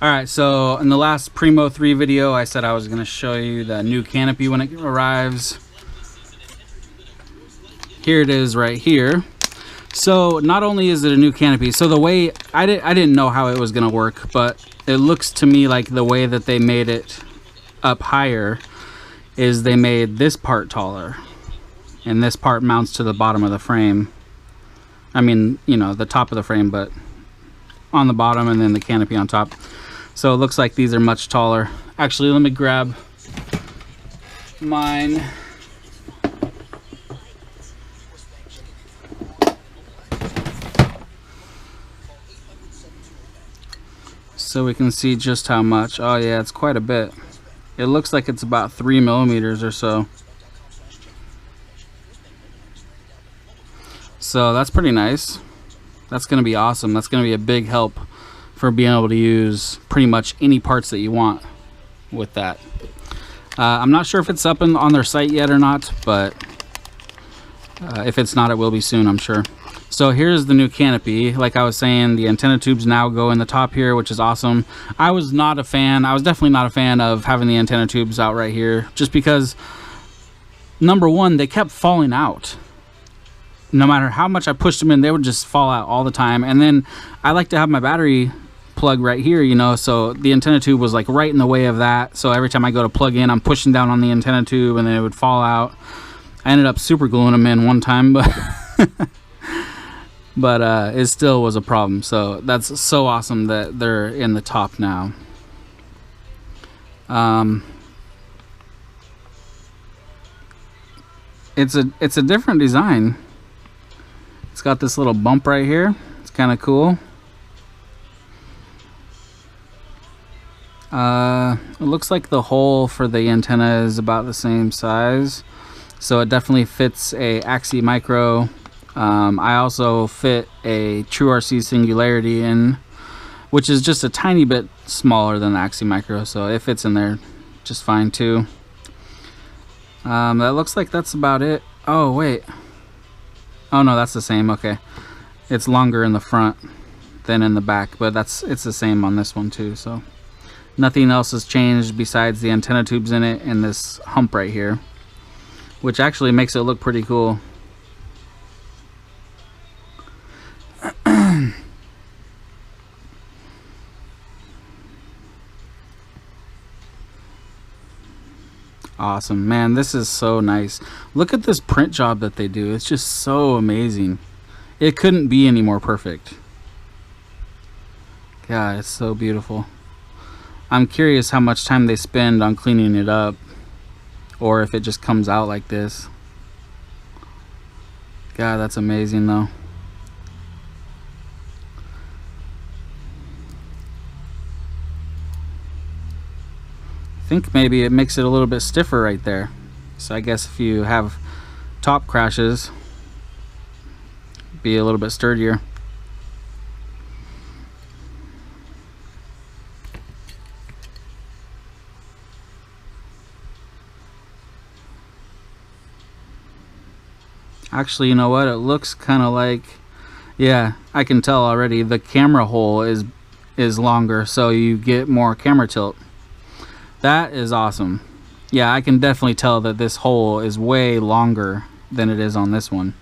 Alright, so in the last Primo 3 video, I said I was going to show you the new canopy when it arrives. Here it is right here. So not only is it a new canopy, so the way, I didn't know how it was going to work, but it looks to me like the way that they made it up higher is they made this part taller. And this part mounts to the bottom of the frame. I mean, you know, the top of the frame, but on the bottom, and then the canopy on top. So it looks like these are much taller. Actually, let me grab mine. So we can see just how much. Oh yeah, it's quite a bit. It looks like it's about 3 millimeters or so. So that's pretty nice. That's going to be awesome. That's going to be a big help for being able to use pretty much any parts that you want with that. I'm not sure if it's up on their site yet or not, but if it's not, it will be soon, I'm sure. So here's the new canopy. Like I was saying, the antenna tubes now go in the top here, which is awesome. I was definitely not a fan of having the antenna tubes out right here, just because, number one, they kept falling out. No matter how much I pushed them in, they would just fall out all the time. And then I like to have my battery plug right here, you know, so the antenna tube was like right in the way of that. So every time I go to plug in, I'm pushing down on the antenna tube and then it would fall out. I ended up super gluing them in one time, but but it still was a problem. So that's so awesome that they're in the top now. It's a different design. It's got this little bump right here. It's kind of cool. It looks like the hole for the antenna is about the same size, so it definitely fits a Axie Micro. I also fit a True RC Singularity in, which is just a tiny bit smaller than the Axie Micro, so it fits in there just fine too. That looks like that's about it. Oh wait, oh no, that's the same. Okay, it's longer in the front than in the back, but it's the same on this one too. So nothing else has changed besides the antenna tubes in it and this hump right here, which actually makes it look pretty cool. Awesome, man, this is so nice. Look at this print job that they do. It's just so amazing. It couldn't be any more perfect. God, it's so beautiful. I'm curious how much time they spend on cleaning it up, or if it just comes out like this. God, that's amazing though. I think maybe it makes it a little bit stiffer right there. So I guess if you have top crashes, be a little bit sturdier. Actually, you know what? It looks kind of like, yeah, I can tell already the camera hole is longer, so you get more camera tilt. That is awesome. Yeah, I can definitely tell that this hole is way longer than it is on this one.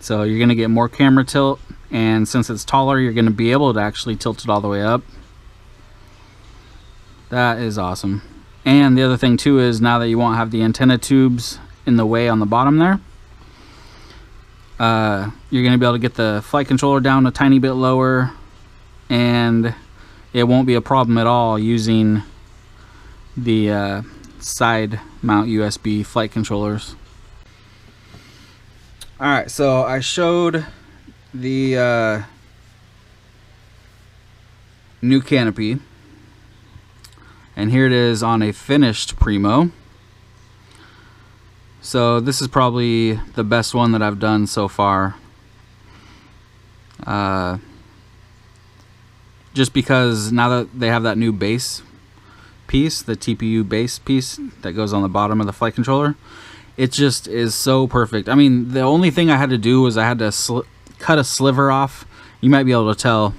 So you're going to get more camera tilt, and since it's taller, you're going to be able to actually tilt it all the way up. That is awesome. And the other thing too is, now that you won't have the antenna tubes in the way on the bottom there, you're going to be able to get the flight controller down a tiny bit lower, and it won't be a problem at all using the side mount USB flight controllers. Alright, so I showed the new canopy, and here it is on a finished Primo. So this is probably the best one that I've done so far. Just because now that they have that new base piece, the TPU base piece that goes on the bottom of the flight controller, it just is so perfect. I mean, the only thing I had to do was I had to cut a sliver off. You might be able to tell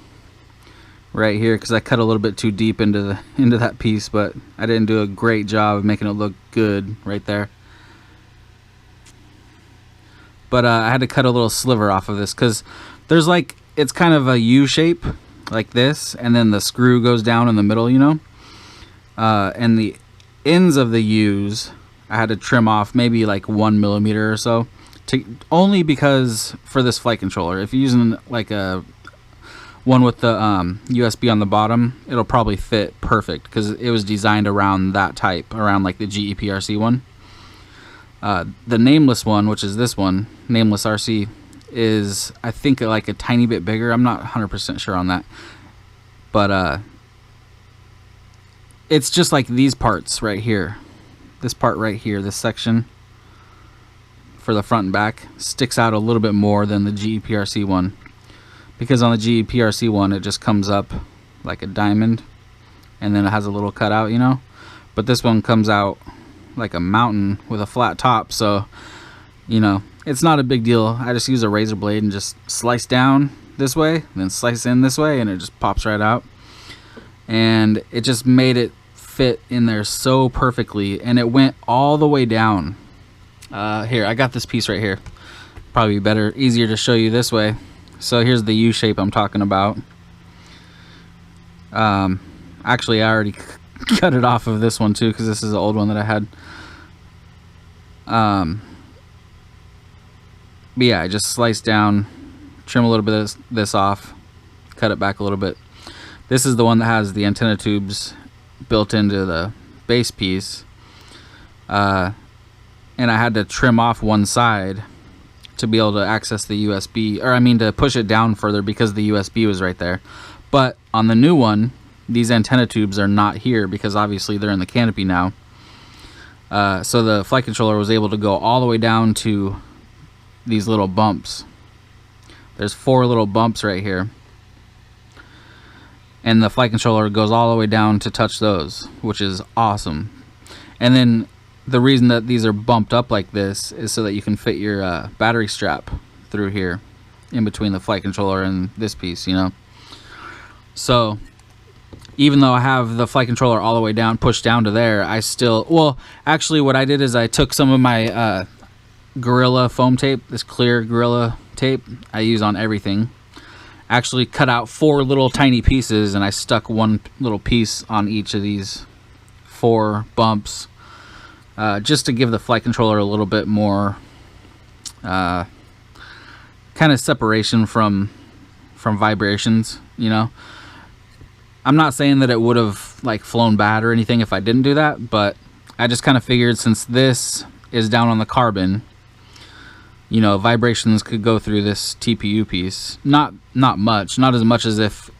right here because I cut a little bit too deep into that piece, but I didn't do a great job of making it look good right there. But I had to cut a little sliver off of this because there's like, it's kind of a U shape like this, and then the screw goes down in the middle, you know. And the ends of the U's I had to trim off maybe like 1 millimeter or so, only because for this flight controller, if you're using like a one with the USB on the bottom, it'll probably fit perfect because it was designed around that type, around like the GEPRC one. The nameless one, which is this one, nameless RC, is I think like a tiny bit bigger. I'm not 100% sure on that, but it's just like these parts right here. This part right here, this section for the front and back, sticks out a little bit more than the GEPRC one, because on the GEPRC one it just comes up like a diamond and then it has a little cutout, you know. But this one comes out like a mountain with a flat top, so you know, it's not a big deal. I just use a razor blade and just slice down this way, then slice in this way, and it just pops right out. And it just made it fit in there so perfectly, and it went all the way down. Here, I got this piece right here. Probably better, easier to show you this way. So here's the U shape I'm talking about. Actually, I already cut it off of this one too, because this is the old one that I had. But yeah, I just slice down, trim a little bit of this off, cut it back a little bit. This is the one that has the antenna tubes built into the base piece, and I had to trim off one side to be able to access the USB, or I mean to push it down further because the USB was right there. But on the new one, these antenna tubes are not here because obviously they're in the canopy now. So the flight controller was able to go all the way down to these little bumps. There's 4 little bumps right here, and the flight controller goes all the way down to touch those, which is awesome. And then the reason that these are bumped up like this is so that you can fit your battery strap through here in between the flight controller and this piece, you know. So even though I have the flight controller all the way down, pushed down to there, I still, well, actually what I did is I took some of my Gorilla foam tape, this clear Gorilla tape I use on everything, actually cut out 4 little tiny pieces, and I stuck one little piece on each of these 4 bumps, just to give the flight controller a little bit more kind of separation from vibrations, you know. I'm not saying that it would have like flown bad or anything if I didn't do that, but I just kind of figured since this is down on the carbon, you know, vibrations could go through this TPU piece. Not much, not as much as if,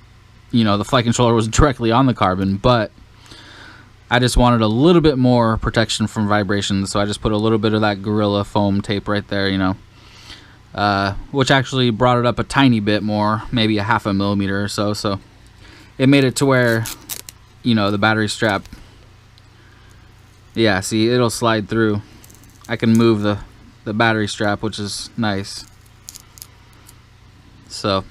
you know, the flight controller was directly on the carbon, but I just wanted a little bit more protection from vibrations, so I just put a little bit of that Gorilla foam tape right there, you know, which actually brought it up a tiny bit more, maybe a 0.5 millimeter or so. So it made it to where, you know, the battery strap, yeah, see, it'll slide through. I can move the battery strap, which is nice. So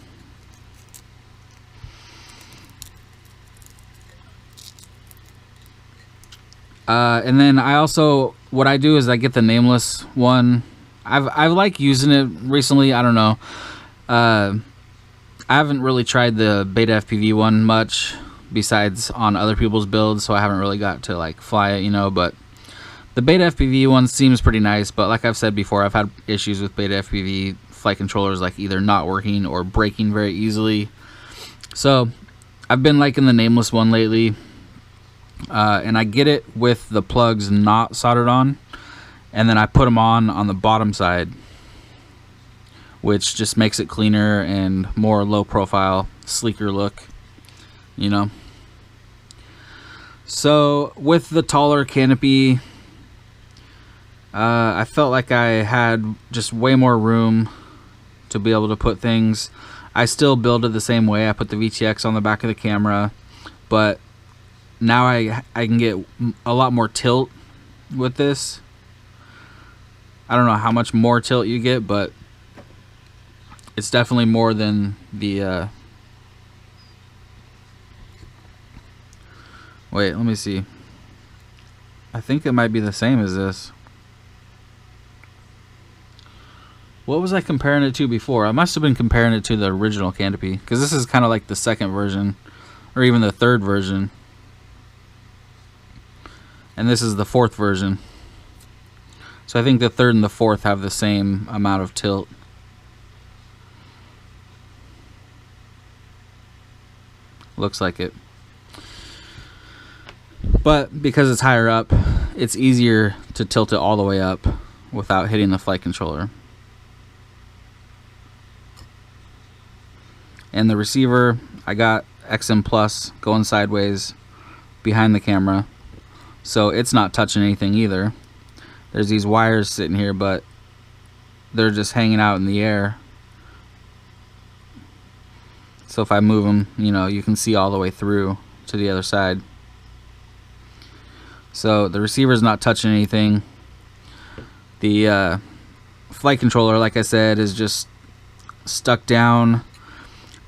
and then I also, what I do is I get the nameless one. I've like using it recently. I don't know. I haven't really tried the beta FPV one much, besides on other people's builds, so I haven't really got to like fly it, you know. But the beta FPV one seems pretty nice. But like I've said before, I've had issues with beta FPV flight controllers, like either not working or breaking very easily. So I've been liking the nameless one lately. And I get it with the plugs not soldered on, and then I put them on the bottom side, which just makes it cleaner and more low profile, sleeker look, you know. So with the taller canopy, I felt like I had just way more room to be able to put things. I still build it the same way. I put the VTX on the back of the camera, but now I can get a lot more tilt with this. I don't know how much more tilt you get, but it's definitely more than the Wait, let me see. I think it might be the same as this. What was I comparing it to before? I must have been comparing it to the original canopy, because this is kind of like the second version, or even the third version. And this is the fourth version. So I think the third and the fourth have the same amount of tilt. Looks like it. But because it's higher up, it's easier to tilt it all the way up without hitting the flight controller. And the receiver, I got XM Plus going sideways behind the camera, so it's not touching anything either. There's these wires sitting here, but they're just hanging out in the air. So if I move them, you know, you can see all the way through to the other side. So the receiver's not touching anything. The flight controller, like I said, is just stuck down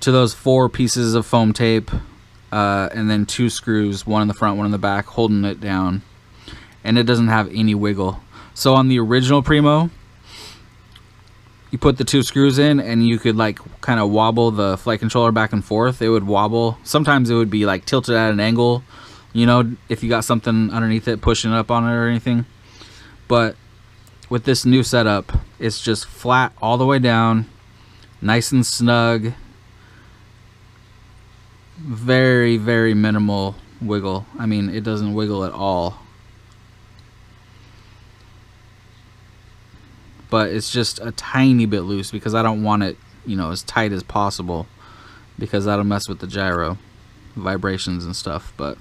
to those 4 pieces of foam tape, and then 2 screws, one in the front, one in the back, holding it down. And it doesn't have any wiggle. So on the original Primo, you put the 2 screws in and you could like kind of wobble the flight controller back and forth. It would wobble. Sometimes it would be like tilted at an angle, you know, if you got something underneath it pushing up on it or anything. But with this new setup, it's just flat all the way down, nice and snug. Very, very minimal wiggle. I mean, it doesn't wiggle at all. But it's just a tiny bit loose because I don't want it, you know, as tight as possible, because that'll mess with the gyro vibrations and stuff. But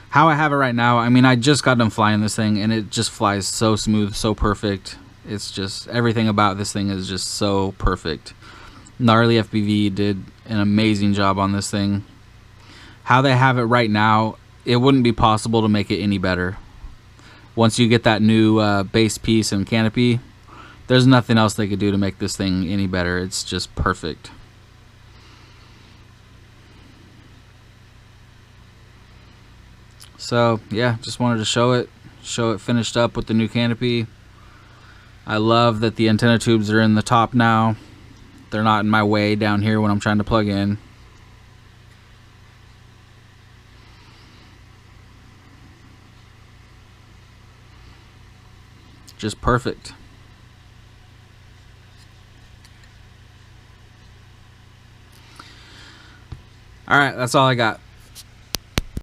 how I have it right now, I mean, I just got done flying this thing and it just flies so smooth, so perfect. It's just, everything about this thing is just so perfect. Gnarly FPV did an amazing job on this thing. How they have it right now, it wouldn't be possible to make it any better. Once you get that new base piece and canopy, there's nothing else they could do to make this thing any better. It's just perfect. So yeah, just wanted to show it finished up with the new canopy. I love that the antenna tubes are in the top now. They're not in my way down here when I'm trying to plug in. Just perfect. All right, that's all I got.